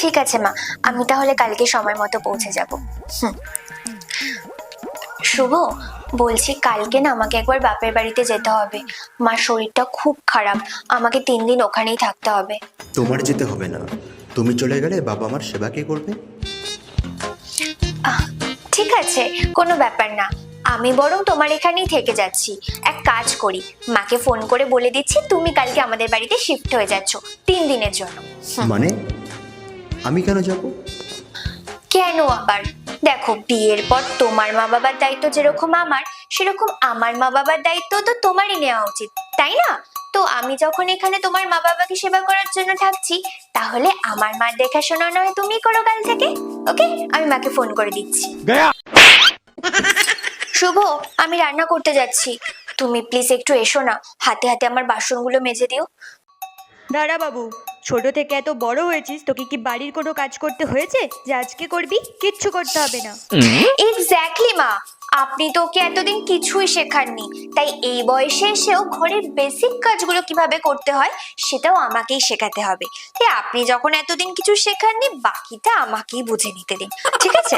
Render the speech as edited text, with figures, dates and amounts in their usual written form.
ঠিক আছে মা, আমি তাহলে কালকে সময় মতো পৌঁছে যাব। শুভ, বলছি কালকে না আমাকে একবার বাপের বাড়িতে যেতে হবে। মার শরীরটা খুব খারাপ, আমাকে 3 দিন ওখানেই থাকতে হবে। তোমার যেতে হবে না, তুমি চলে গেলে বাবা মার সেবা কে করবে? ঠিক আছে, কোনো ব্যাপার না, আমি বরং তোমার এখানেই থেকে যাচ্ছি। এক কাজ করি, মাকে ফোন করে বলে দিচ্ছি তুমি কালকে আমাদের বাড়িতে শিফট হয়ে যাচ্ছ 3 দিনের জন্য। মানে আমি কেন যাব? কেন আবার? দেখো, বিয়ের পর তোমার মা বাবার দায়িত্ব যেরকম আমার, সেরকম আমার মা বাবার দায়িত্ব তো তোমারই নেওয়া উচিত, তাই না? তো আমি যখন এখানে তোমার মা বাবাকে সেবা করার জন্য থাকছি, তাহলে আমার মার দেখাশোনা নয় তুমি করো কাল থেকে। ওকে, আমি মাকে ফোন করে দিচ্ছি। শুভ, আমি রান্না করতে যাচ্ছি, তুমি প্লিজ একটু এসো না, হাতে হাতে আমার বাসনগুলো মেজে দিও। দাঁড়া বাবু, ছোট থেকে এত বড় হয়েছিস, তোকে কি বাড়ির কোনো কাজ করতে হয়েছে যে আজকে করবি? কিচ্ছু করতে হবে না। এক্স্যাক্টলি মা, আপনি তো ওকে এতদিন কিছুই শেখাননি, তাই এই বয়সে এসেও ঘরের বেসিক কাজগুলো কিভাবে করতে হয় সেটাও আমাকেই শেখাতে হবে। তাই আপনি যখন এতদিন কিছু শেখাননি, বাকিটা আমাকেই বুঝে নিতে দিন, ঠিক আছে?